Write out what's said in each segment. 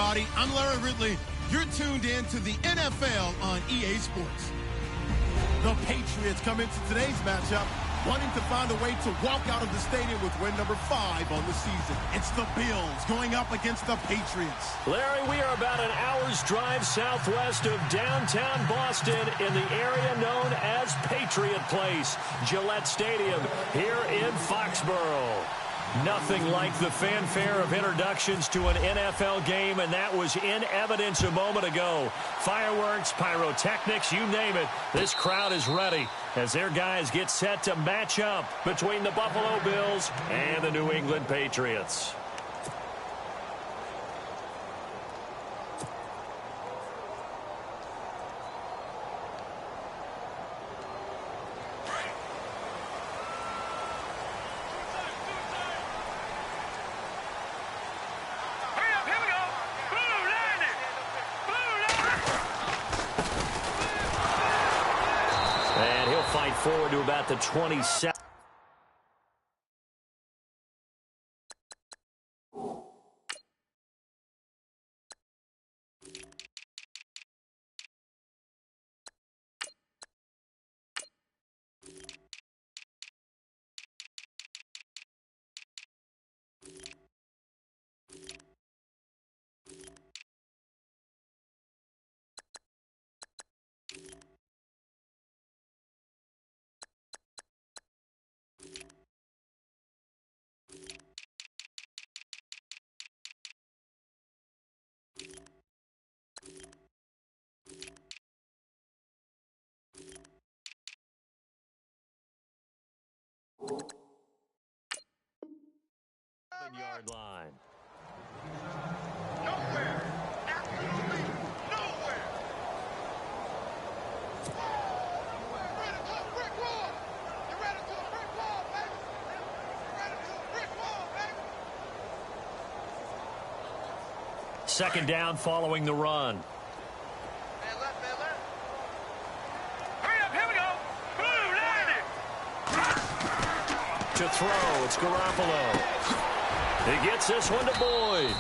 everybody. I'm Larry Ridley. You're tuned in to the NFL on EA Sports. The Patriots come into today's matchup wanting to find a way to walk out of the stadium with win number 5 on the season. It's the Bills going up against the Patriots. Larry, we are about an hour's drive southwest of downtown Boston in the area known as Patriot Place, Gillette Stadium, here in Foxborough. Nothing like the fanfare of introductions to an NFL game, and that was in evidence a moment ago. Fireworks, pyrotechnics, you name it. This crowd is ready as their guys get set to match up between the Buffalo Bills and the New England Patriots. Fight forward to about the 27. Yard line. Nowhere. Absolutely nowhere. You're ready to a brick wall. You're ready to a brick wall, baby. You're ready to a brick wall, baby. Second down following the run. Man left, man left. Hurry up, here we go. Blue, line it. To throw, it's Garoppolo. He gets this one to Boyd.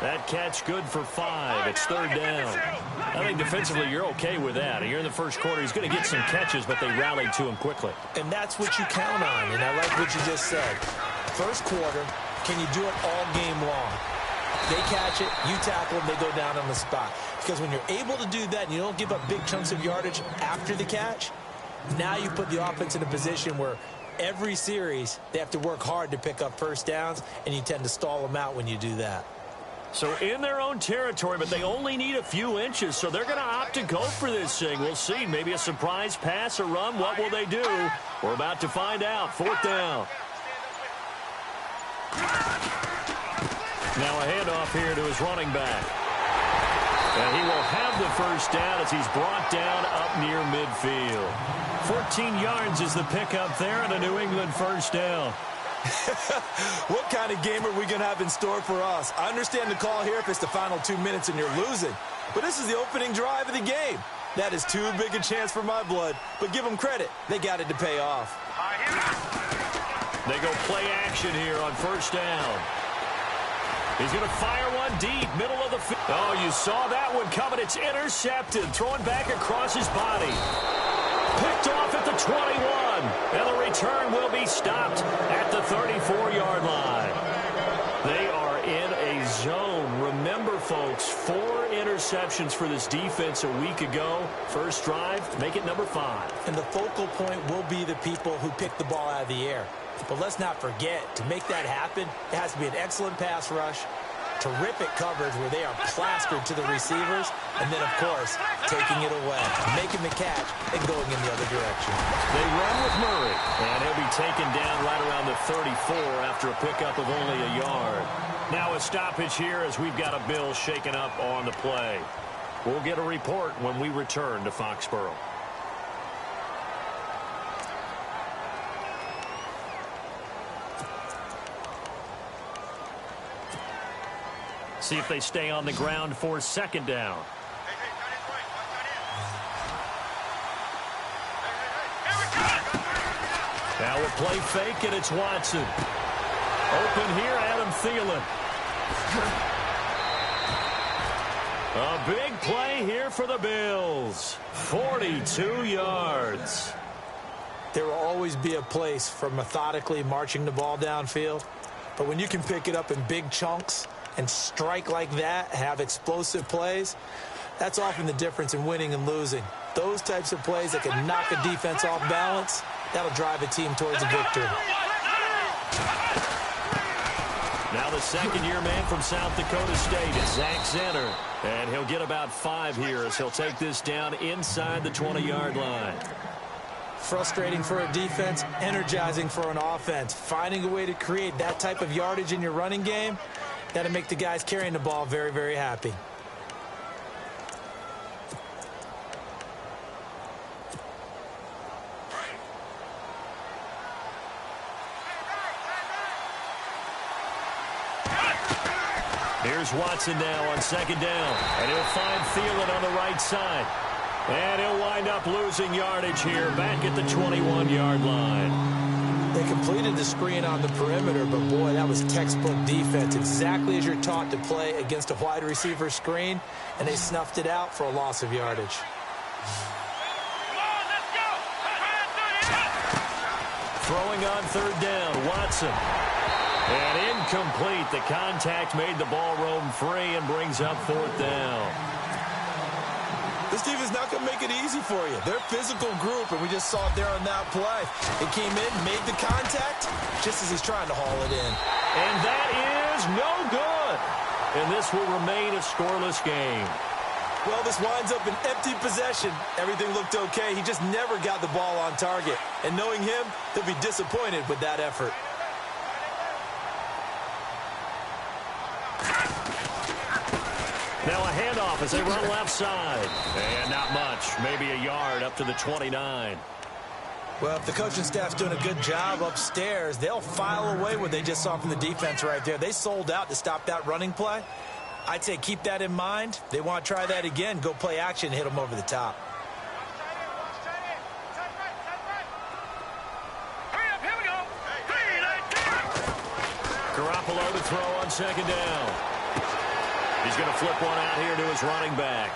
That catch good for 5. It's third down. I think defensively you're okay with that. You're in the first quarter. He's going to get some catches, but they rallied to him quickly. And that's what you count on, and I like what you just said. First quarter, can you do it all game long? They catch it, you tackle them, they go down on the spot. Because when you're able to do that and you don't give up big chunks of yardage after the catch, now you put the offense in a position where every series, they have to work hard to pick up first downs, and you tend to stall them out when you do that. So in their own territory, but they only need a few inches, so they're going to opt to go for this thing. We'll see. Maybe a surprise pass or run. What will they do? We're about to find out. Fourth down. Now a handoff here to his running back. And he will have the first down as he's brought down up near midfield. 14 yards is the pickup there and a New England first down. What kind of game are we going to have in store for us? I understand the call here if it's the final 2 minutes and you're losing. But this is the opening drive of the game. That is too big a chance for my blood. But give them credit. They got it to pay off. They go play action here on first down. He's going to fire one deep, middle of the field. Oh, you saw that one coming. It's intercepted, thrown back across his body. Picked off at the 21, and the return will be stopped at the 34-yard line. They are in a zone. Remember, folks, 4 interceptions for this defense a week ago. First drive, make it number 5. And the focal point will be the people who pick the ball out of the air. But let's not forget, to make that happen, it has to be an excellent pass rush, terrific coverage where they are plastered to the receivers, and then, of course, taking it away, making the catch, and going in the other direction. They run with Murray, and he'll be taken down right around the 34 after a pickup of only a yard. Now a stoppage here as we've got a Bill shaken up on the play. We'll get a report when we return to Foxborough. See if they stay on the ground for second down. Now a play fake, and it's Watson. Open here, Adam Thielen. A big play here for the Bills. 42 yards. There will always be a place for methodically marching the ball downfield. But when you can pick it up in big chunks and strike like that, have explosive plays, that's often the difference in winning and losing. Those types of plays that can knock a defense off balance, that'll drive a team towards a victory. Now the second-year man from South Dakota State is Zach Zenner. And he'll get about 5 here as he'll take this down inside the 20-yard line. Frustrating for a defense, energizing for an offense. Finding a way to create that type of yardage in your running game, that'll make the guys carrying the ball very, very happy. Here's Watson now on second down, and he'll find Thielen on the right side. And he'll wind up losing yardage here back at the 21-yard line. They completed the screen on the perimeter, but boy, that was textbook defense. Exactly as you're taught to play against a wide receiver screen, and they snuffed it out for a loss of yardage. Throwing on third down, Watson. And incomplete. The contact made the ball roam free and brings up fourth down. This team is not going to make it easy for you. They're a physical group, and we just saw it there on that play. It came in, made the contact, just as he's trying to haul it in. And that is no good. And this will remain a scoreless game. Well, this winds up an empty possession. Everything looked okay. He just never got the ball on target. And knowing him, he'll be disappointed with that effort. Now a handoff as they run left side. And not much. Maybe a yard up to the 29. Well, if the coaching staff's doing a good job upstairs, they'll file away what they just saw from the defense right there. They sold out to stop that running play. I'd say keep that in mind. They want to try that again. Go play action, hit them over the top. Garoppolo to throw on second down. He's going to flip one out here to his running back.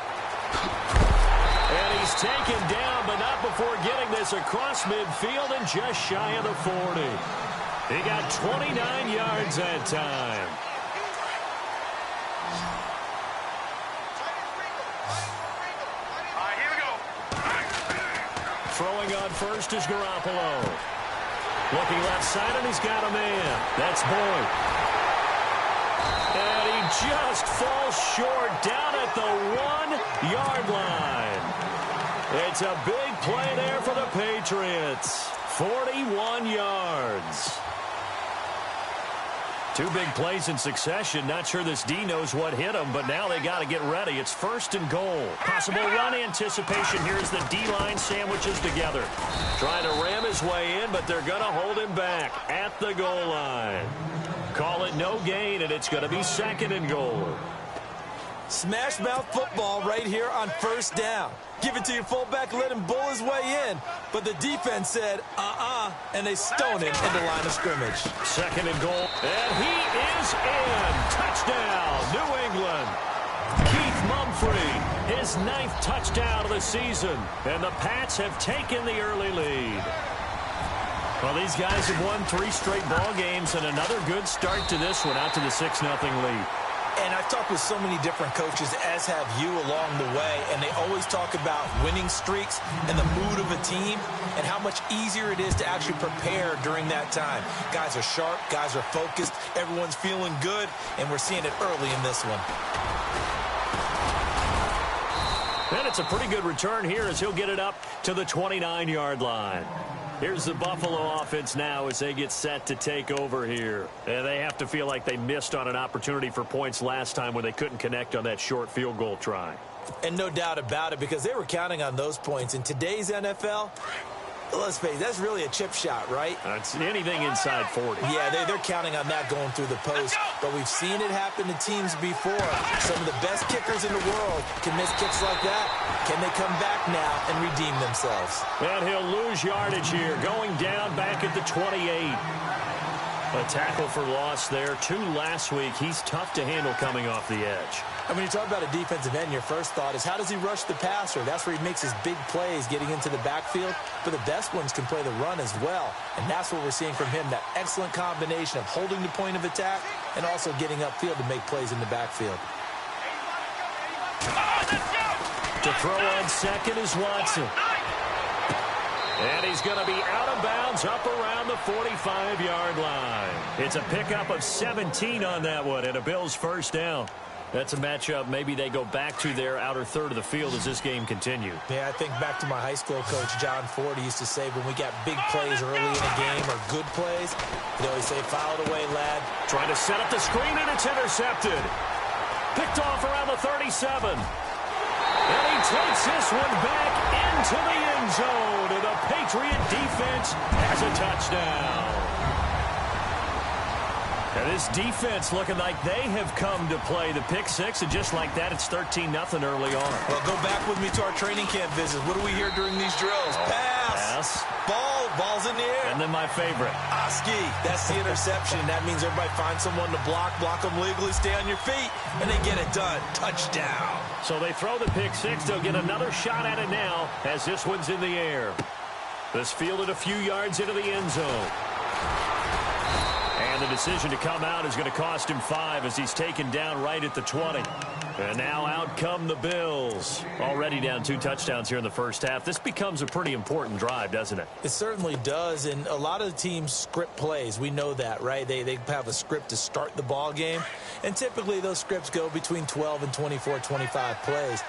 And he's taken down, but not before getting this across midfield and just shy of the 40. He got 29 yards that time. Throwing on first is Garoppolo. Looking left side, and he's got a man. That's Boyd. And he just falls short down at the 1-yard line. It's a big play there for the Patriots. 41 yards. Two big plays in succession. Not sure this D knows what hit him, but now they got to get ready. It's first and goal. Possible run anticipation. Here's the D-line sandwiches together. Trying to ram his way in, but they're going to hold him back at the goal line. Call it no gain, and it's going to be second and goal. Smash mouth football right here on first down. Give it to your fullback, let him bull his way in. But the defense said, and they stone him in the line of scrimmage. Second and goal. And he is in. Touchdown, New England. Keith Mumphrey, his 9th touchdown of the season. And the Pats have taken the early lead. Well, these guys have won 3 straight ball games and another good start to this one, out to the 6-0 lead. And I've talked with so many different coaches, as have you along the way, and they always talk about winning streaks and the mood of a team and how much easier it is to actually prepare during that time. Guys are sharp, guys are focused, everyone's feeling good, and we're seeing it early in this one. And it's a pretty good return here as he'll get it up to the 29-yard line. Here's the Buffalo offense now as they get set to take over here. And they have to feel like they missed on an opportunity for points last time when they couldn't connect on that short field goal try. And no doubt about it, because they were counting on those points. In today's NFL, let's face it, that's really a chip shot, right? It's anything inside 40. Yeah, they're counting on that going through the post. But we've seen it happen to teams before. Some of the best kickers in the world can miss kicks like that. Can they come back now and redeem themselves? And he'll lose yardage here, going down back at the 28. A tackle for loss there. 2 last week. He's tough to handle coming off the edge. And when you talk about a defensive end, your first thought is, how does he rush the passer? That's where he makes his big plays getting into the backfield. But the best ones can play the run as well. And that's what we're seeing from him, that excellent combination of holding the point of attack and also getting upfield to make plays in the backfield. To throw on second is Watson. And he's going to be out of bounds up around the 45-yard line. It's a pickup of 17 on that one and a Bills first down. That's a matchup maybe they go back to their outer third of the field as this game continues. Yeah, I think back to my high school coach, John Ford. He used to say when we got big plays early in a game or good plays, he'd always say, "Foul it away, lad." Trying to set up the screen, and it's intercepted. Picked off around the 37. And he takes this one back into the end zone, and the Patriot defense has a touchdown. And this defense looking like they have come to play the pick six, and just like that, it's 13-0 early on. Well, go back with me to our training camp visits. What do we hear during these drills? Pass. Ball's in the air. And then my favorite. Oski. That's the interception. That means everybody finds someone to block them legally, stay on your feet, and they get it done. Touchdown. So they throw the pick six. They'll get another shot at it now as this one's in the air. This fielded a few yards into the end zone. And the decision to come out is going to cost him 5 as he's taken down right at the 20. And now out come the Bills. Already down 2 touchdowns here in the first half. This becomes a pretty important drive, doesn't it? It certainly does, and a lot of the teams script plays. We know that, right? They have a script to start the ball game, and typically those scripts go between 12 and 24, 25 plays.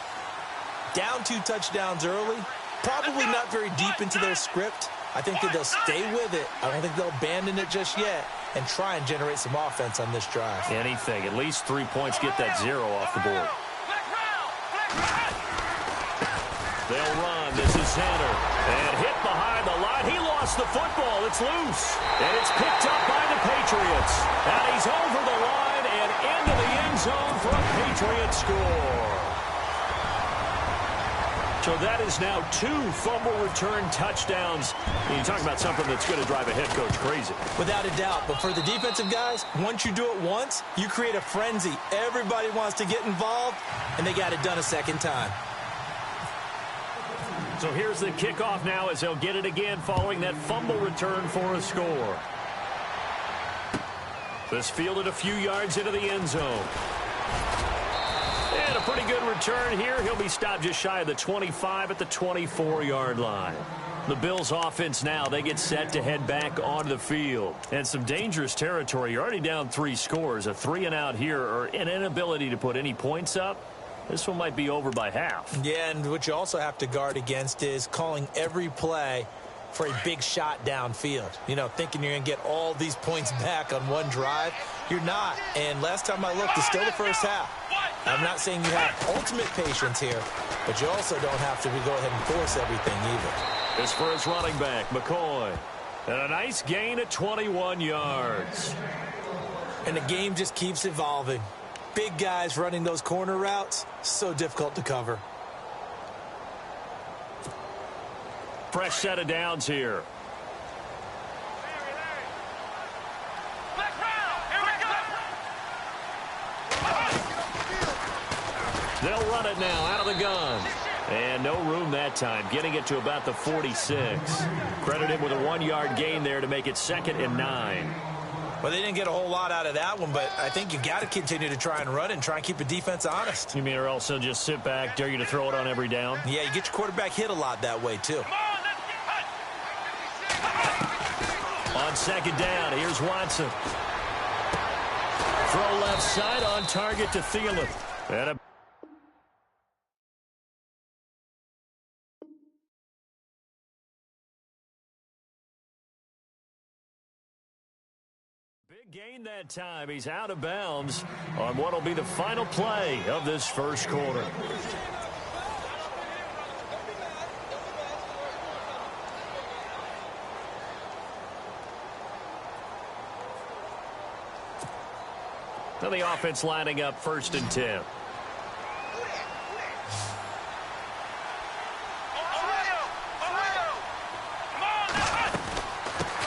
Down 2 touchdowns early, probably not very deep into their script. I think that they'll stay with it. I don't think they'll abandon it just yet and try and generate some offense on this drive. Anything. At least 3 points, get that 0 off the board. They'll run. This is Center. And hit behind the line. He lost the football. It's loose. And it's picked up by the Patriots. And he's over the line and into the end zone for a Patriot score. So that is now 2 fumble return touchdowns. And you talk about something that's going to drive a head coach crazy. Without a doubt. But for the defensive guys, once you do it once, you create a frenzy. Everybody wants to get involved, and they got it done a second time. So here's the kickoff now as they'll get it again following that fumble return for a score. This fielded a few yards into the end zone. And a pretty good return here. He'll be stopped just shy of the 25 at the 24-yard line. The Bills offense now, they get set to head back onto the field. And some dangerous territory. You're already down 3 scores. A 3-and-out here or an inability to put any points up. This one might be over by half. Yeah, and what you also have to guard against is calling every play for a big shot downfield. You know, thinking you're going to get all these points back on one drive. You're not. And last time I looked, it's still the first half. I'm not saying you have ultimate patience here, but you also don't have to go ahead and force everything either. This for his running back, McCoy. And a nice gain at 21 yards. And the game just keeps evolving. Big guys running those corner routes, so difficult to cover. Fresh set of downs here. They'll run it now out of the gun. And no room that time, getting it to about the 46. Credited with a 1-yard gain there to make it 2nd and 9. Well, they didn't get a whole lot out of that one, but I think you got to continue to try and run and try and keep the defense honest. You mean or also just sit back, dare you to throw it on every down? Yeah, you get your quarterback hit a lot that way, too. On 2nd down, here's Watson. Throw left side on target to Thielen. And a big gain that time. He's out of bounds on what will be the final play of this first quarter. Now the offense lining up 1st and 10.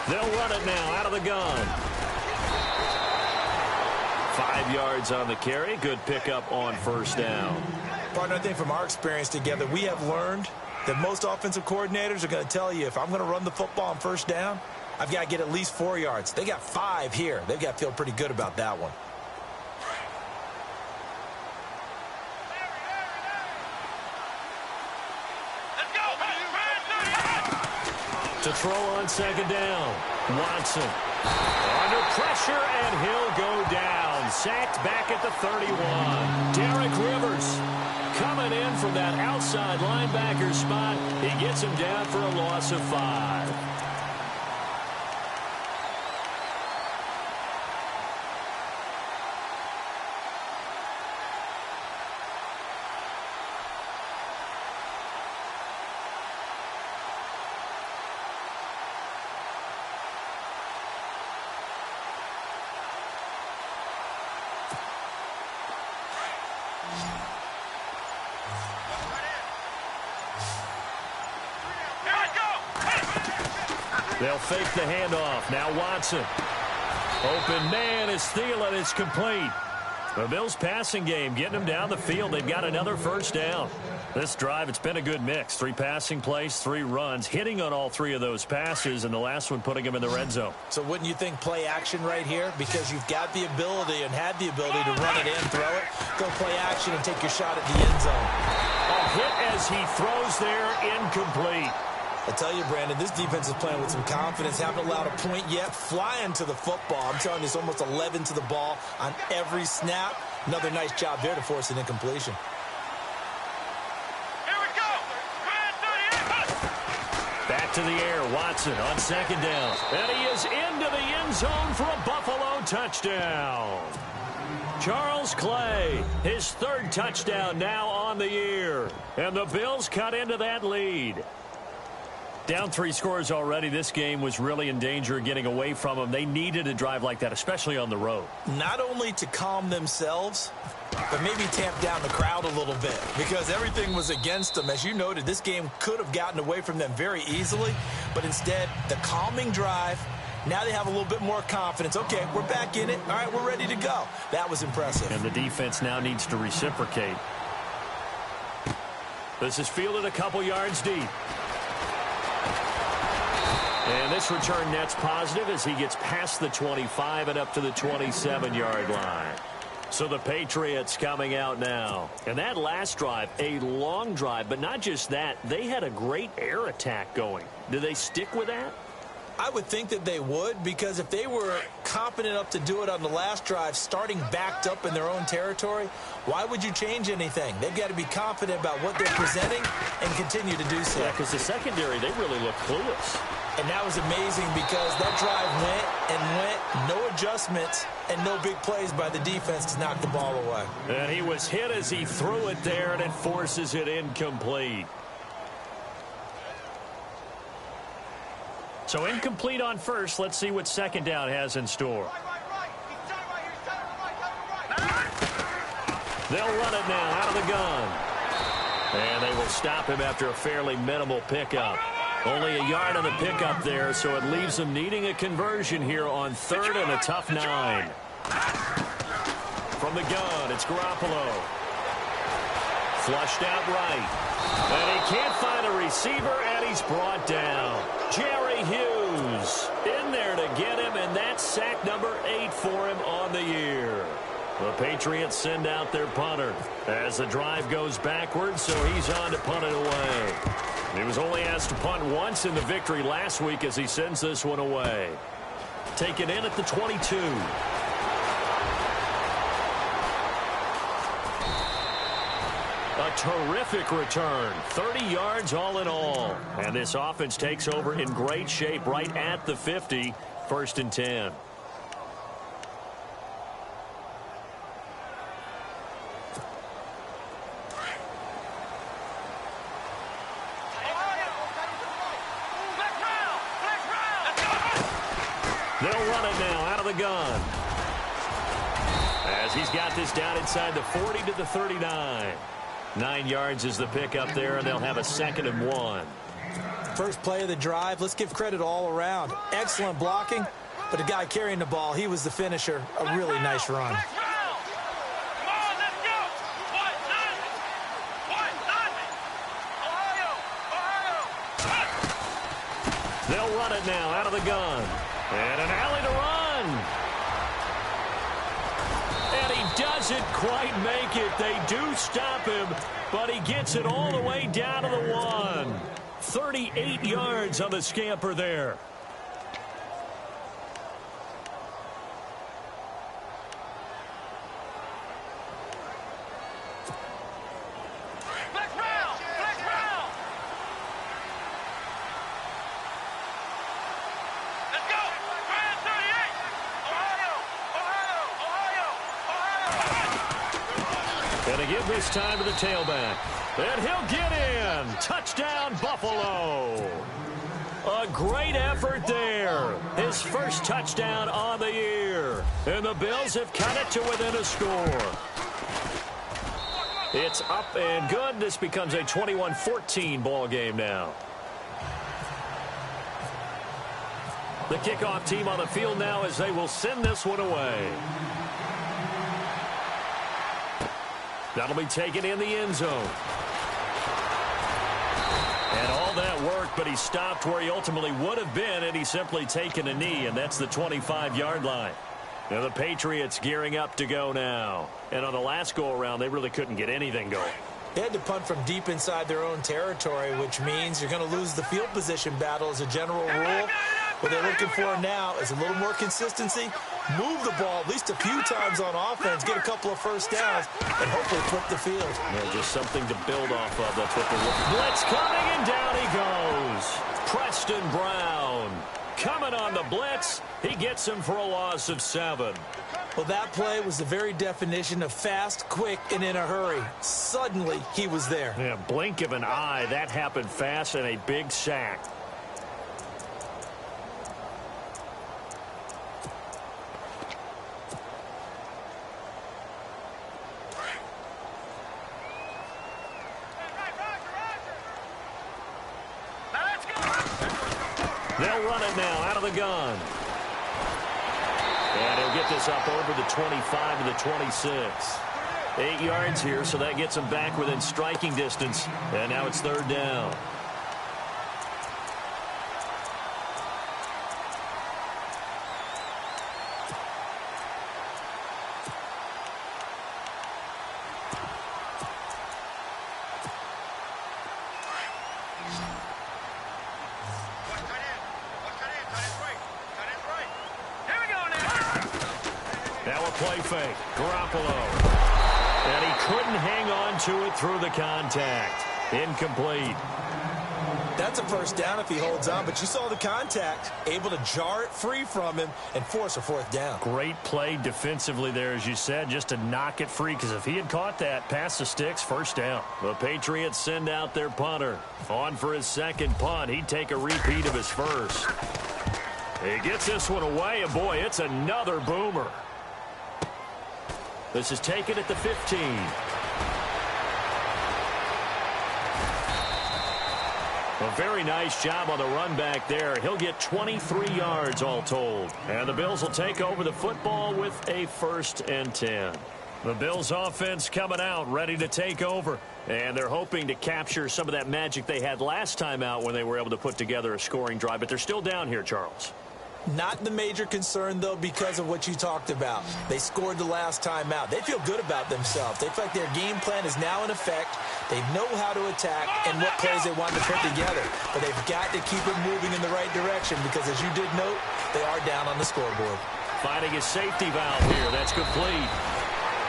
They'll run it now out of the gun. 5 yards on the carry. Good pickup on first down. Partner, I think from our experience together, we have learned that most offensive coordinators are going to tell you, if I'm going to run the football on first down, I've got to get at least 4 yards. They got 5 here. They've got to feel pretty good about that one. To throw on second down. Watson under pressure, and he'll go down. Sacked back at the 31. Derek Rivers coming in from that outside linebacker spot. He gets him down for a loss of 5. They'll fake the handoff. Now Watson. Open man is Thielen. It's complete. The Bills' passing game getting them down the field. They've got another first down. This drive, it's been a good mix. 3 passing plays, 3 runs, hitting on all 3 of those passes, and the last one putting them in the red zone. So wouldn't you think play action right here? Because you've got the ability and had the ability to run it in, throw it, go play action and take your shot at the end zone. A hit as he throws there, incomplete. I tell you, Brandon, this defense is playing with some confidence. Haven't allowed a point yet. Flying to the football. I'm telling you, it's almost 11 to the ball on every snap. Another nice job there to force an incompletion. Here we go. Back to the air. Watson on second down. And he is into the end zone for a Buffalo touchdown. Charles Clay, his 3rd touchdown now on the year. And the Bills cut into that lead. Down 3 scores already. This game was really in danger of getting away from them. They needed a drive like that, especially on the road. Not only to calm themselves, but maybe tamp down the crowd a little bit, because everything was against them. As you noted, this game could have gotten away from them very easily, but instead, the calming drive, now they have a little bit more confidence. Okay, we're back in it. All right, we're ready to go. That was impressive. And the defense now needs to reciprocate. This is fielded a couple yards deep. And this return net's positive as he gets past the 25 and up to the 27-yard line. So the Patriots coming out now. And that last drive, a long drive, but not just that. They had a great air attack going. Do they stick with that? I would think that they would, because if they were confident enough to do it on the last drive, starting backed up in their own territory, why would you change anything? They've got to be confident about what they're presenting and continue to do so. Yeah, because the secondary, they really look clueless. And that was amazing, because that drive went, no adjustments, and no big plays by the defense to knock the ball away. And he was hit as he threw it there, and it forces it incomplete. So incomplete on first. Let's see what second down has in store. They'll run it now out of the gun. And they will stop him after a fairly minimal pickup. Only a yard on the pickup there, so it leaves them needing a conversion here on 3rd and a tough 9. From the gun, it's Garoppolo. Flushed out right. And he can't find a receiver, and he's brought down. Jerry Hughes in there to get him, and that's sack number 8 for him on the year. The Patriots send out their punter as the drive goes backwards, so he's on to punt it away. He was only asked to punt once in the victory last week as he sends this one away. Taken in at the 22. A terrific return. 30 yards all in all. And this offense takes over in great shape right at the 50. 1st and 10. They'll run it now out of the gun. As he's got this down inside the 40 to the 39. 9 yards is the pickup there, and they'll have a 2nd and 1. First play of the drive, let's give credit all around. Excellent blocking, but the guy carrying the ball, he was the finisher. A really nice run. They'll run it now out of the gun. And an alley to run. And he doesn't quite make it. They do stop him, but he gets it all the way down to the 1. 38 yards on the scamper there. And they give this time to the tailback. And he'll get in. Touchdown, Buffalo. A great effort there. His first touchdown on the year. And the Bills have cut it to within a score. It's up and good. This becomes a 21-14 ball game now. The kickoff team on the field now as they will send this one away. That'll be taken in the end zone. And all that work, but he stopped where he ultimately would have been, and he's simply taken a knee, and that's the 25-yard line. Now the Patriots gearing up to go now. And on the last go-around, they really couldn't get anything going. They had to punt from deep inside their own territory, which means you're going to lose the field position battle as a general rule. What they're looking for now is a little more consistency, move the ball at least a few times on offense, get a couple of first downs, and hopefully flip the field. Yeah, just something to build off of. That's what they're looking for. Blitz coming, and down he goes. Preston Brown coming on the blitz. He gets him for a loss of 7. Well, that play was the very definition of fast, quick, and in a hurry. Suddenly, he was there. Yeah, blink of an eye. That happened fast and a big sack. They'll run it now out of the gun. And he'll get this up over the 25 to the 26. 8 yards here, so that gets him back within striking distance. And now it's 3rd down. Now a play fake. Garoppolo. And he couldn't hang on to it through the contact. Incomplete. That's a first down if he holds on, but you saw the contact. Able to jar it free from him and force a 4th down. Great play defensively there, as you said, just to knock it free, because if he had caught that, past the sticks, 1st down. The Patriots send out their punter. On for his 2nd punt. He'd take a repeat of his 1st. He gets this one away, and boy, it's another boomer. This is taken at the 15. A very nice job on the run back there. He'll get 23 yards all told. And the Bills will take over the football with a 1st and 10. The Bills offense coming out, ready to take over. And they're hoping to capture some of that magic they had last time out when they were able to put together a scoring drive. But they're still down here, Charles. Not the major concern, though, because of what you talked about. They scored the last time out. They feel good about themselves. They feel like their game plan is now in effect. They know how to attack and what plays they want to put together. But they've got to keep it moving in the right direction because, as you did note, they are down on the scoreboard. Finding a safety valve here. That's complete.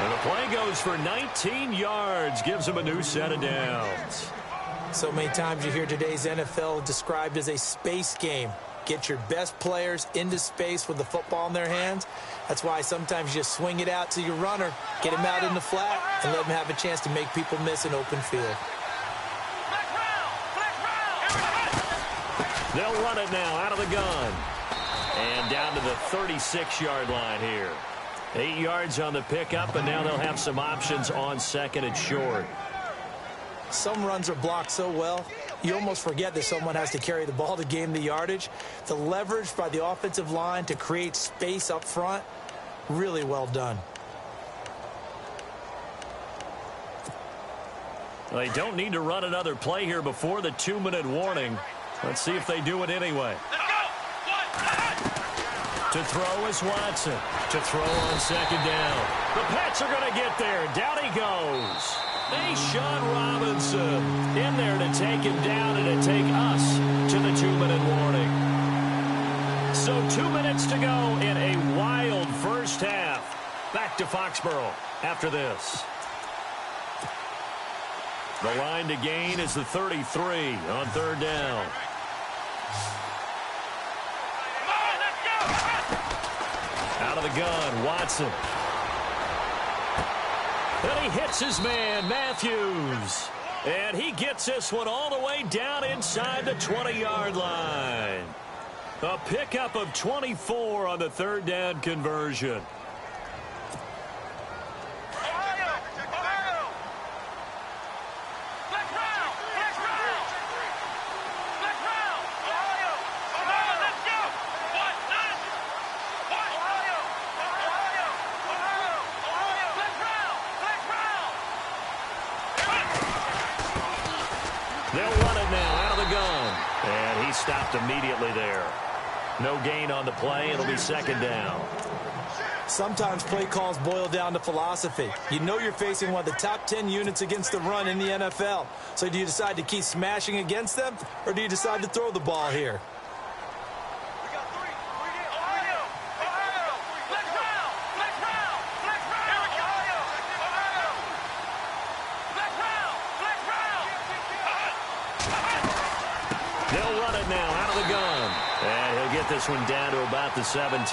And the play goes for 19 yards. Gives them a new set of downs. So many times you hear today's NFL described as a space game. Get your best players into space with the football in their hands. That's why sometimes you just swing it out to your runner, get him out in the flat, and let him have a chance to make people miss an open field. They'll run it now out of the gun. And down to the 36-yard line here. 8 yards on the pickup, and now they'll have some options on 2nd and short. Some runs are blocked so well, you almost forget that someone has to carry the ball to gain the yardage. The leverage by the offensive line to create space up front, really well done. They don't need to run another play here before the 2-minute warning. Let's see if they do it anyway. To throw is Watson. To throw on second down. The Pats are going to get there. Down he goes. Sean Robinson in there to take him down and to take us to the 2-minute warning. So 2 minutes to go in a wild first half. Back to Foxborough after this. The line to gain is the 33 on third down. Out of the gun, Watson. And he hits his man, Matthews. And he gets this one all the way down inside the 20-yard line. A pickup of 24 on the third down conversion. They'll run it now out of the gun. And he stopped immediately there. No gain on the play. It'll be second down. Sometimes play calls boil down to philosophy. You know you're facing one of the top 10 units against the run in the NFL. So do you decide to keep smashing against them, or do you decide to throw the ball here? They'll run it now out of the gun. And he'll get this one down to about the 17.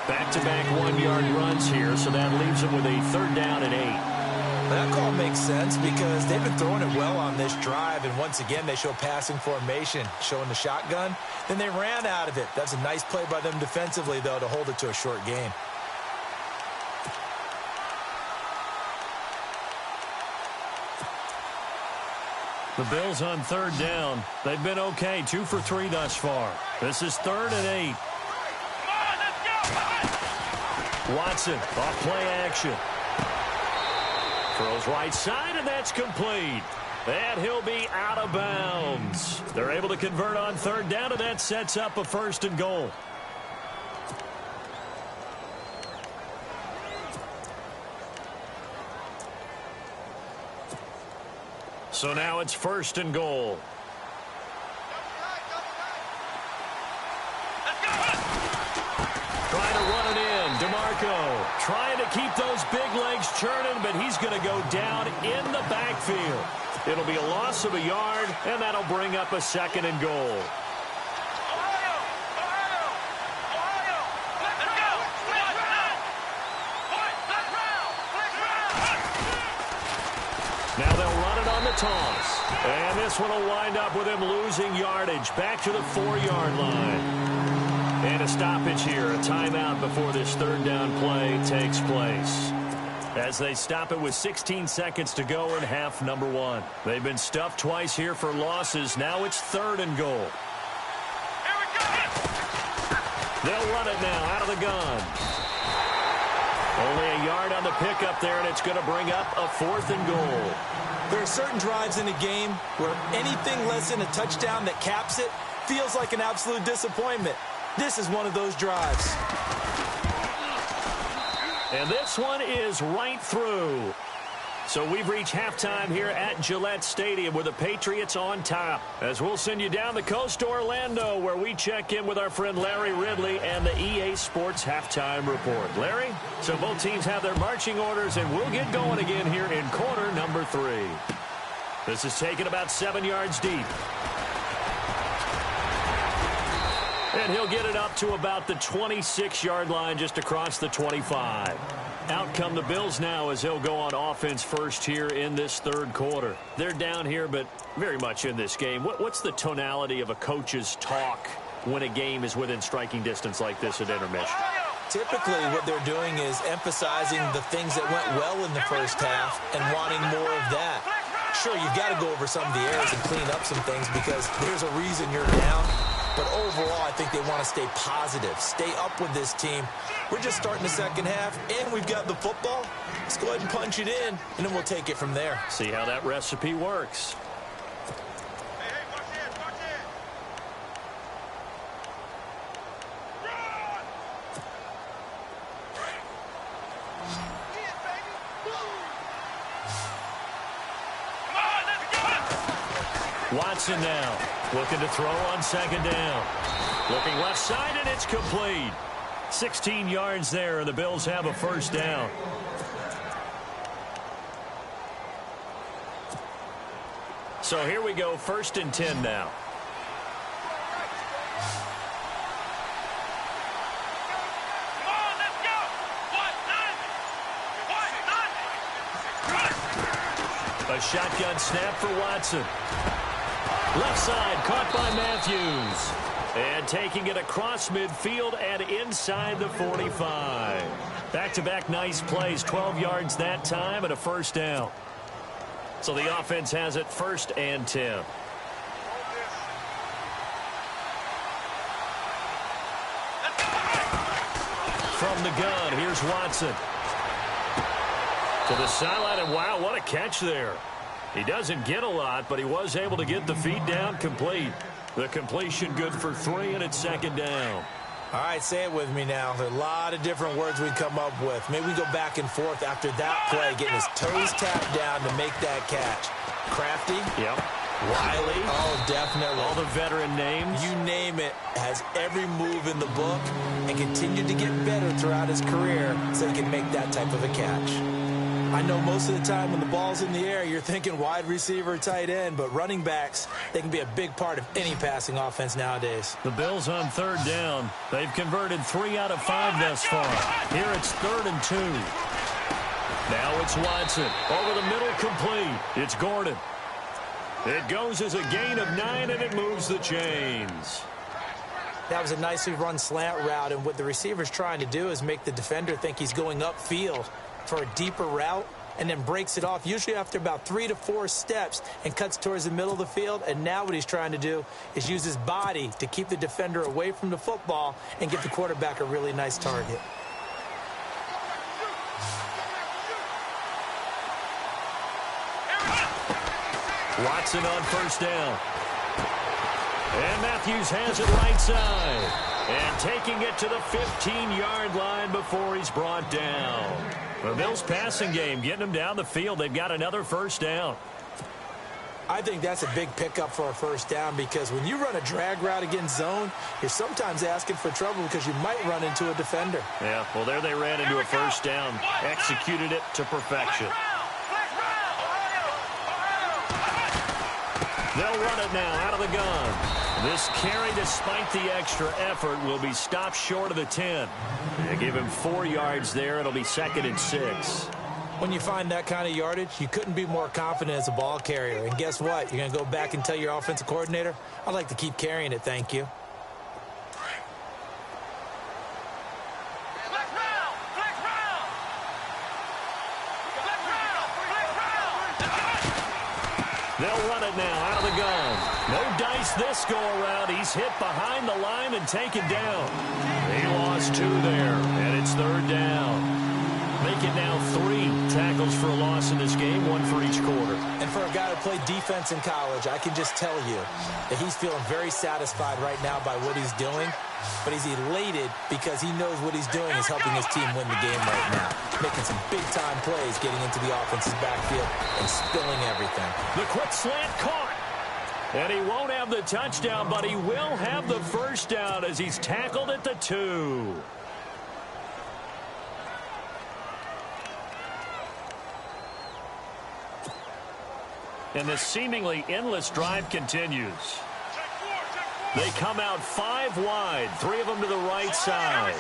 Back-to-back 1-yard runs here, so that leaves him with a third down and 8. That call makes sense because they've been throwing it well on this drive, and once again they show passing formation, showing the shotgun. Then they ran out of it. That's a nice play by them defensively, though, to hold it to a short gain. The Bills on third down. They've been okay, 2 for 3 thus far. This is third and 8. Watson, off play action. Throws right side, and that's complete. And he'll be out of bounds. They're able to convert on third down, and that sets up a first and goal. So now it's first and goal. Trying to run it in. DeMarco trying to keep those big legs churning, but he's going to go down in the backfield. It'll be a loss of a yard, and that'll bring up a second and goal. Now they'll run it on the toss. And this one will wind up with him losing yardage back to the 4-yard line. And a stoppage here, a timeout before this third down play takes place. As they stop it with 16 seconds to go in half number 1. They've been stuffed twice here for losses. Now it's third and goal. They'll run it now out of the gun. Only a yard on the pickup there, and it's going to bring up a fourth and goal. There are certain drives in a game where anything less than a touchdown that caps it feels like an absolute disappointment. This is one of those drives. And this one is right through. So we've reached halftime here at Gillette Stadium with the Patriots on top. As we'll send you down the coast to Orlando, where we check in with our friend Larry Ridley and the EA Sports Halftime Report. Larry, so both teams have their marching orders, and we'll get going again here in quarter number 3. This is taken about 7 yards deep. And he'll get it up to about the 26-yard line, just across the 25. Out come the Bills now as he'll go on offense first here in this third quarter. They're down here, but very much in this game. What's the tonality of a coach's talk when a game is within striking distance like this at intermission? Typically, what they're doing is emphasizing the things that went well in the first half and wanting more of that. Sure, you've got to go over some of the errors and clean up some things because there's a reason you're down. But overall, I think they want to stay positive, stay up with this team. We're just starting the second half, and we've got the football. Let's go ahead and punch it in, and then we'll take it from there. See how that recipe works. Watson now looking to throw on second down. Looking left side, and it's complete. 16 yards there, and the Bills have a first down. So here we go, 1st and 10 now. A shotgun snap for Watson. Left side, caught by Matthews. And taking it across midfield and inside the 45. Back-to-back nice plays, 12 yards that time and a first down. So the offense has it 1st and 10. From the gun, here's Watson. To the sideline, and wow, what a catch there. He doesn't get a lot, but he was able to get the feed down complete. The completion good for 3, and it's 2nd down. All right, say it with me now. There are a lot of different words we come up with. Maybe we go back and forth after that play, getting his toes tapped down to make that catch. Crafty. Yep. Wiley. Oh, definitely. All the veteran names. You name it. Has every move in the book and continued to get better throughout his career so he can make that type of a catch. I know most of the time when the ball's in the air, you're thinking wide receiver, tight end, but running backs, they can be a big part of any passing offense nowadays. The Bills on 3rd down. They've converted 3 out of 5 thus far. Here it's 3rd and 2. Now it's Watson. Over the middle, complete. It's Gordon. It goes as a gain of 9, and it moves the chains. That was a nicely run slant route, and what the receiver's trying to do is make the defender think he's going upfield for a deeper route, and then breaks it off, usually after about 3 to 4 steps, and cuts towards the middle of the field. And now what he's trying to do is use his body to keep the defender away from the football and get the quarterback a really nice target. Watson on 1st down. And Matthews has it right side. And taking it to the 15-yard line before he's brought down. The Bills passing game, getting them down the field. They've got another first down. I think that's a big pickup for a first down, because when you run a drag route against zone, you're sometimes asking for trouble because you might run into a defender. Yeah, well, there they ran into a first down. Executed it to perfection. They'll run it now out of the gun. This carry, despite the extra effort, will be stopped short of the 10. They give him 4 yards there. It'll be 2nd and 6. When you find that kind of yardage, you couldn't be more confident as a ball carrier. And guess what? You're going to go back and tell your offensive coordinator, I'd like to keep carrying it, thank you. They'll run it now out of the gun. No dice this go-around. He's hit behind the line and taken down. He lost 2 there, and it's 3rd down. Make it now 3 tackles for a loss in this game, 1 for each quarter. And for a guy who played defense in college, I can just tell you that he's feeling very satisfied right now by what he's doing. But he's elated because he knows what he's doing is helping his team win the game right now. Making some big-time plays, getting into the offense's backfield and spilling everything. The quick slant caught. And he won't have the touchdown, but he will have the first down as he's tackled at the 2. And this seemingly endless drive continues. They come out 5 wide, 3 of them to the right side.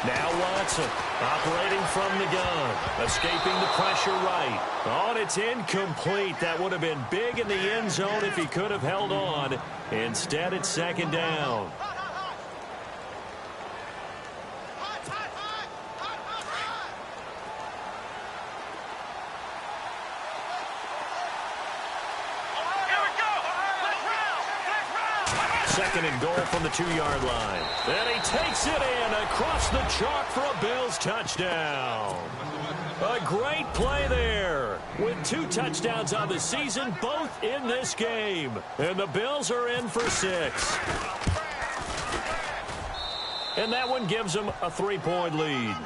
Now Watson, operating from the gun, escaping the pressure right. Oh, and it's incomplete. That would have been big in the end zone if he could have held on. Instead, it's 2nd down. Second and goal from the 2-yard line. And he takes it in across the chalk for a Bills touchdown. A great play there with 2 touchdowns on the season, both in this game. And the Bills are in for 6. And that one gives them a 3-point lead.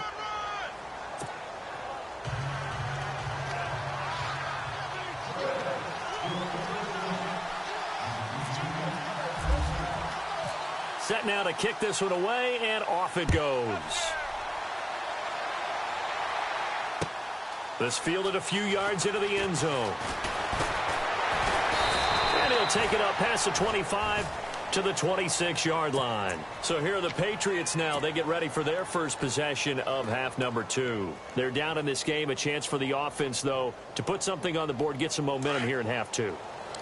Set now to kick this one away, and off it goes. This fielded a few yards into the end zone. And he'll take it up past the 25 to the 26-yard line. So here are the Patriots now. They get ready for their first possession of half number 2. They're down in this game. A chance for the offense, though, to put something on the board, get some momentum here in half 2.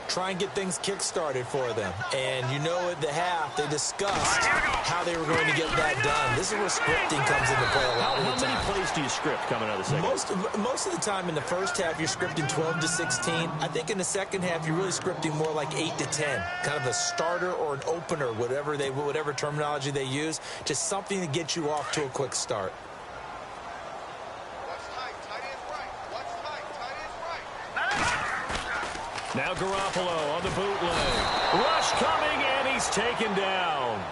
Try and get things kick-started for them. And you know at the half, they discussed how they were going to get that done. This is where scripting comes into play a lot of the time. How many plays do you script coming out of the second? Most of the time in the first half, you're scripting 12 to 16. I think in the second half, you're really scripting more like 8 to 10. Kind of a starter or an opener, whatever terminology they use. Just something to get you off to a quick start. Now Garoppolo on the bootleg. Rush coming, and he's taken down.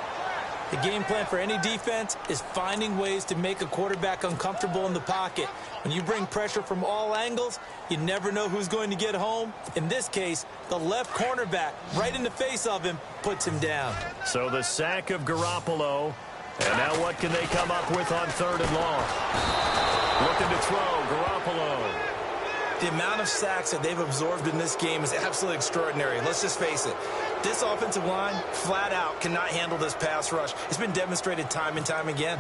The game plan for any defense is finding ways to make a quarterback uncomfortable in the pocket. When you bring pressure from all angles, you never know who's going to get home. In this case, the left cornerback, right in the face of him, puts him down. So the sack of Garoppolo. And now what can they come up with on 3rd and long? Looking to throw, Garoppolo. The amount of sacks that they've absorbed in this game is absolutely extraordinary. Let's just face it. This offensive line, flat out, cannot handle this pass rush. It's been demonstrated time and time again.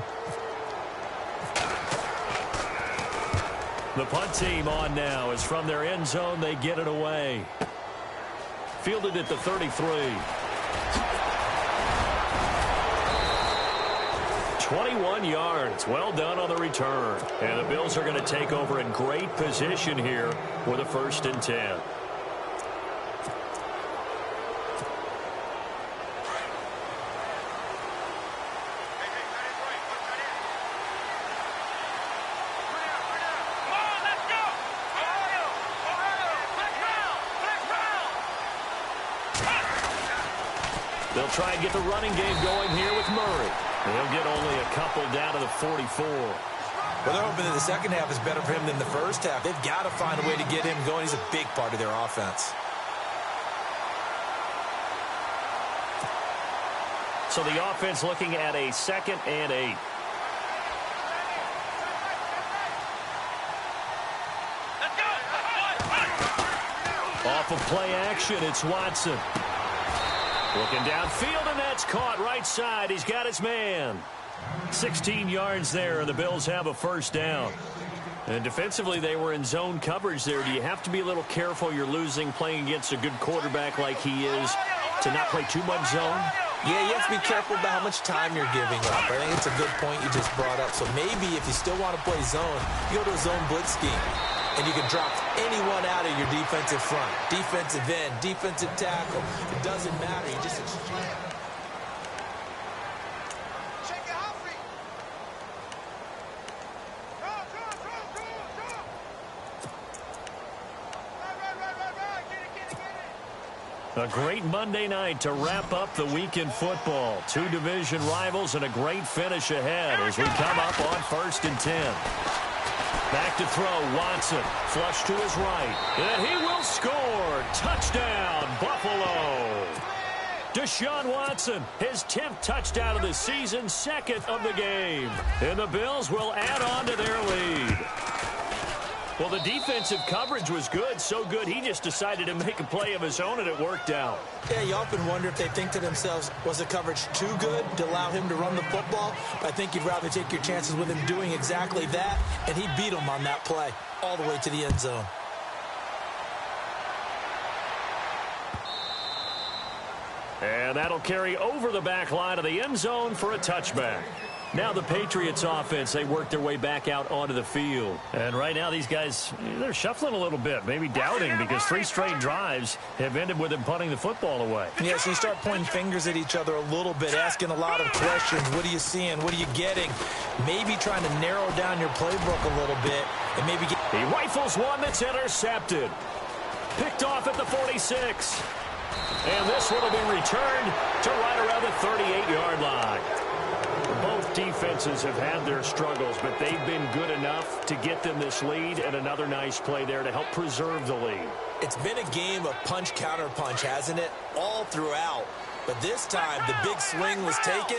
The punt team on now is from their end zone. They get it away. Fielded at the 33. 21 yards. Well done on the return. And the Bills are going to take over in great position here with a 1st and 10. They'll try and get the running game going here with Murray. They'll get only a couple down to the 44. Well, they're hoping that the second half is better for him than the first half. They've got to find a way to get him going. He's a big part of their offense. So the offense looking at a 2nd and 8. Off of play action, it's Watson. Looking downfield, and that's caught right side. He's got his man. 16 yards there, and the Bills have a 1st down. And defensively, they were in zone coverage there. Do you have to be a little careful? You're losing playing against a good quarterback like he is to not play too much zone? Yeah, you have to be careful about how much time you're giving up. I think it's a good point you just brought up. So maybe if you still want to play zone, you go to a zone blitz scheme. And you can drop anyone out of your defensive front. Defensive end, defensive tackle. It doesn't matter. You just exchange. Shake your hot feet. Go. Right. A great Monday night to wrap up the week in football. 2 division rivals and a great finish ahead as we come up on 1st and 10. Back to throw, Watson. Flush to his right. And he will score. Touchdown, Buffalo. Deshaun Watson, his 10th touchdown of the season, 2nd of the game. And the Bills will add on to their lead. Well, the defensive coverage was good, so good he just decided to make a play of his own, and it worked out. Yeah, you often wonder if they think to themselves, was the coverage too good to allow him to run the football? But I think you'd rather take your chances with him doing exactly that, and he beat him on that play all the way to the end zone. And that'll carry over the back line of the end zone for a touchback. Now the Patriots offense, they work their way back out onto the field. And right now these guys, they're shuffling a little bit, maybe doubting, because 3 straight drives have ended with them punting the football away. Yeah, so you start pointing fingers at each other a little bit, asking a lot of questions. What are you seeing? What are you getting? Maybe trying to narrow down your playbook a little bit and maybe get... He rifles one that's intercepted. Picked off at the 46. And this one will be returned to right around the 38-yard line. Both defenses have had their struggles, but they've been good enough to get them this lead, and another nice play there to help preserve the lead. It's been a game of punch-counter-punch, hasn't it? All throughout. But this time, the big swing was taken,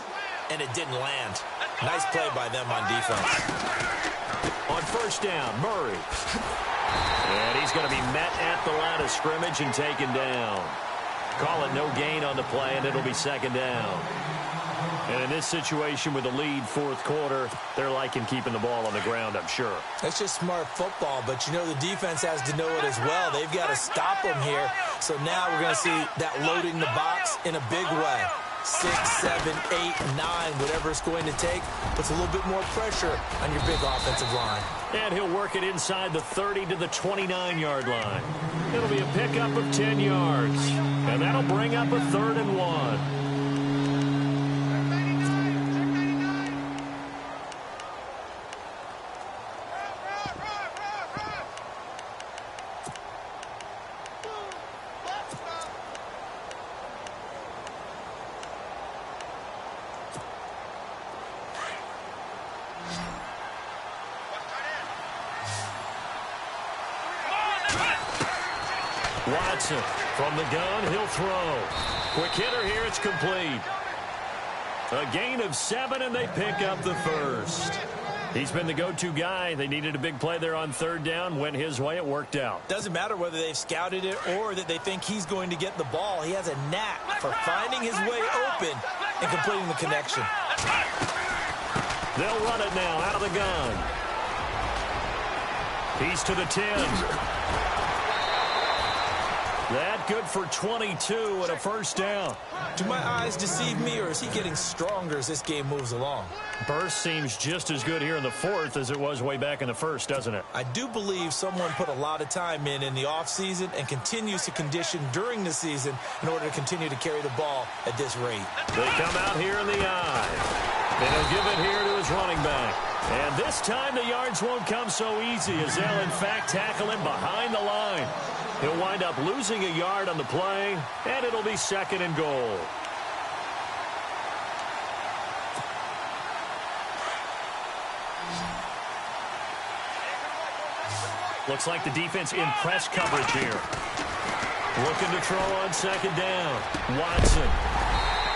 and it didn't land. Nice play by them on defense. On first down, Murray. And he's going to be met at the line of scrimmage and taken down. Call it no gain on the play, and it'll be second down. And in this situation with the lead fourth quarter, they're liking keeping the ball on the ground, I'm sure. That's just smart football, but you know the defense has to know it as well. They've got to stop them here. So now we're going to see that loading the box in a big way. 6, 7, 8, 9, whatever it's going to take, puts a little bit more pressure on your big offensive line. And he'll work it inside the 30 to the 29-yard line. It'll be a pickup of 10 yards. And that'll bring up a 3rd and 1. Watson from the gun, he'll throw. Quick hitter here, it's complete. A gain of 7, and they pick up the first. He's been the go-to guy. They needed a big play there on 3rd down. Went his way, it worked out. Doesn't matter whether they've scouted it or that they think he's going to get the ball. He has a knack for finding his way open and completing the connection. They'll run it now out of the gun. He's to the 10. That good for 22 and a first down. Do my eyes deceive me, or is he getting stronger as this game moves along? Burst seems just as good here in the 4th as it was way back in the 1st, doesn't it? I do believe someone put a lot of time in the offseason and continues to condition during the season in order to continue to carry the ball at this rate. They come out here in the eye. And he'll give it here to his running back. And this time the yards won't come so easy as they'll, in fact, tackle him behind the line. He'll wind up losing a yard on the play, and it'll be 2nd and goal. Looks like the defense in press coverage here. Looking to throw on 2nd down. Watson.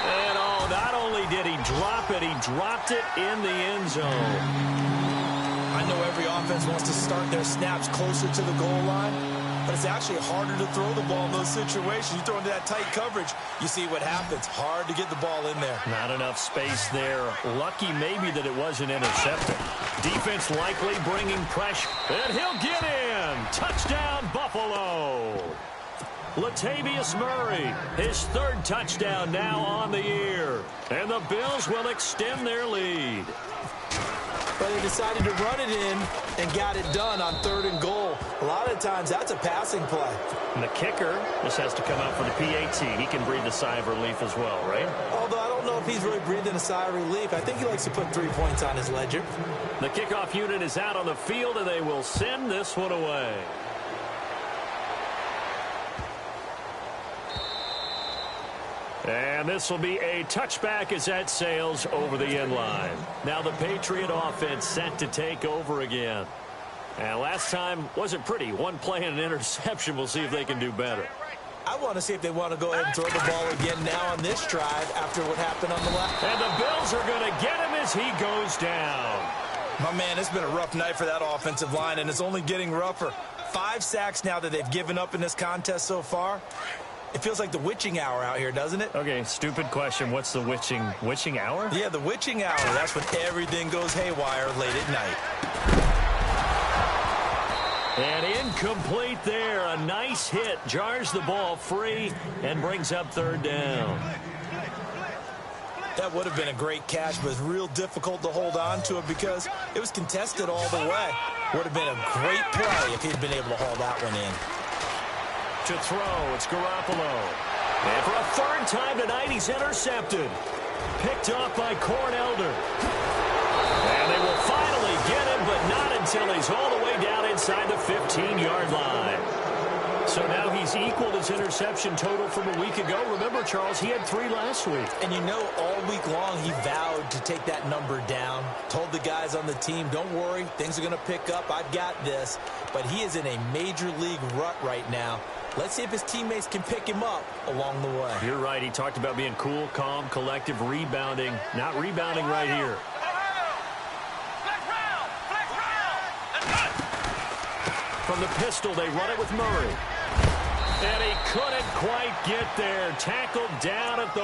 And not only did he drop it, he dropped it in the end zone. I know every offense wants to start their snaps closer to the goal line, but it's actually harder to throw the ball in those situations. You throw into that tight coverage, you see what happens. Hard to get the ball in there. Not enough space there. Lucky maybe that it wasn't intercepted. Defense likely bringing pressure. And he'll get in. Touchdown, Buffalo. Latavius Murray, his 3rd touchdown now on the year. And the Bills will extend their lead. But they decided to run it in and got it done on 3rd and goal. A lot of times that's a passing play. And the kicker, this has to come out for the PAT. He can breathe a sigh of relief as well, right? Although I don't know if he's really breathing a sigh of relief. I think he likes to put 3 points on his ledger. The kickoff unit is out on the field, and they will send this one away. And this will be a touchback as that sails over the end line. Now the Patriot offense set to take over again. And last time wasn't pretty. 1 play and an interception. We'll see if they can do better. I want to see if they want to go ahead and throw the ball again now on this drive after what happened on the left. And the Bills are going to get him as he goes down. My man, it's been a rough night for that offensive line, and it's only getting rougher. 5 sacks now that they've given up in this contest so far. It feels like the witching hour out here, doesn't it? Okay, stupid question. What's the witching hour? Yeah, the witching hour. That's when everything goes haywire late at night. And incomplete there. A nice hit. Jars the ball free and brings up 3rd down. That would have been a great catch, but it's real difficult to hold on to it because it was contested all the way. Would have been a great play if he'd been able to haul that one in. To throw, it's Garoppolo. And for a 3rd time tonight, he's intercepted. Picked off by Corn Elder. And they will finally get him, but not until he's all the way down inside the 15-yard line. So now he's equaled his interception total from a week ago. Remember, Charles, he had 3 last week. And you know, all week long he vowed to take that number down. Told the guys on the team, don't worry, things are going to pick up. I've got this. But he is in a major league rut right now. Let's see if his teammates can pick him up along the way. You're right. He talked about being cool, calm, collective, rebounding. Not rebounding right here. From the pistol, they run it with Murray. And he couldn't quite get there. Tackled down at the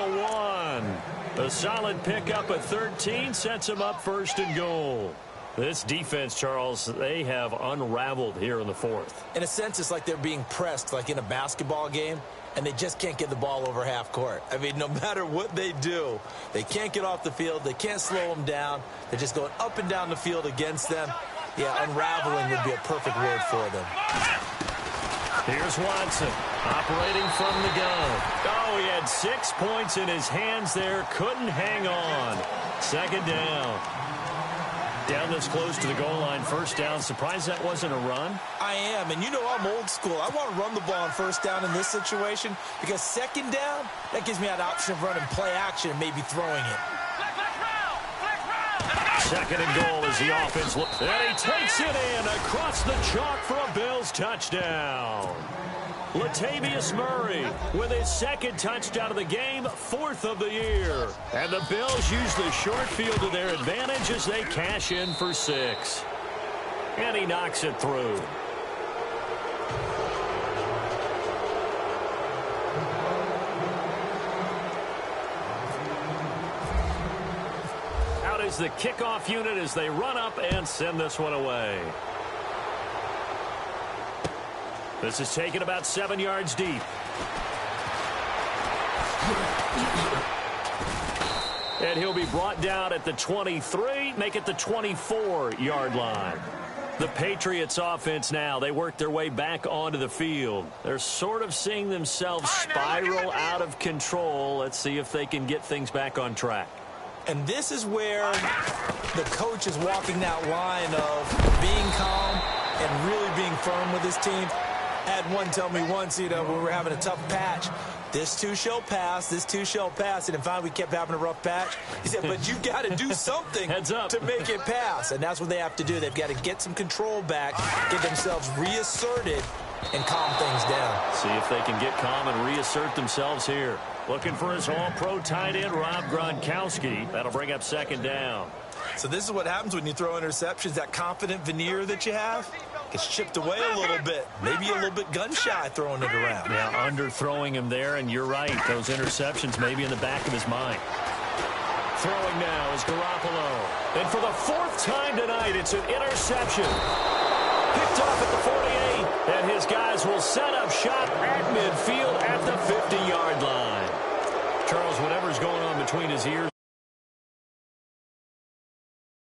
1. A solid pickup at 13 sets him up 1st and goal. This defense, Charles, they have unraveled here in the 4th. In a sense, it's like they're being pressed like in a basketball game, and they just can't get the ball over half court. I mean, no matter what they do, they can't get off the field. They can't slow them down. They're just going up and down the field against them. Yeah, unraveling would be a perfect word for them. Here's Watson, operating from the gun. Oh, he had 6 points in his hands there. Couldn't hang on. 2nd down. Down this close to the goal line, 1st down. Surprised that wasn't a run? I am, and you know I'm old school. I want to run the ball on 1st down in this situation because 2nd down, that gives me that option of running play action and maybe throwing it. 2nd and goal as the offense looks. And he takes it in across the chalk for a Bills touchdown. Latavius Murray with his 2nd touchdown of the game, 4th of the year. And the Bills use the short field to their advantage as they cash in for 6. And he knocks it through. Out is the kickoff unit as they run up and send this one away. This is taken about 7 yards deep. And he'll be brought down at the 23, make it the 24-yard line. The Patriots offense now, they work their way back onto the field. They're sort of seeing themselves spiral out of control. Let's see if they can get things back on track. And this is where the coach is walking that line of being calm and really being firm with his team. I had one tell me once, you know, when we were having a tough patch, this too shall pass, this too shall pass. And in fact, we kept having a rough patch. He said, but you got to do something Heads up. to make it pass. And that's what they have to do. They've got to get some control back, get themselves reasserted, and calm things down. See if they can get calm and reassert themselves here. Looking for his all-pro tight end, Rob Gronkowski. That'll bring up 2nd down. So this is what happens when you throw interceptions. That confident veneer that you have gets chipped away a little bit. Maybe a little bit gun-shy throwing it around. Yeah, underthrowing him there, and you're right. Those interceptions may be in the back of his mind. Throwing now is Garoppolo. And for the 4th time tonight, it's an interception. Picked off at the 48, and his guys will set up shop at midfield at the 50-yard line. Charles, whatever's going on between his ears.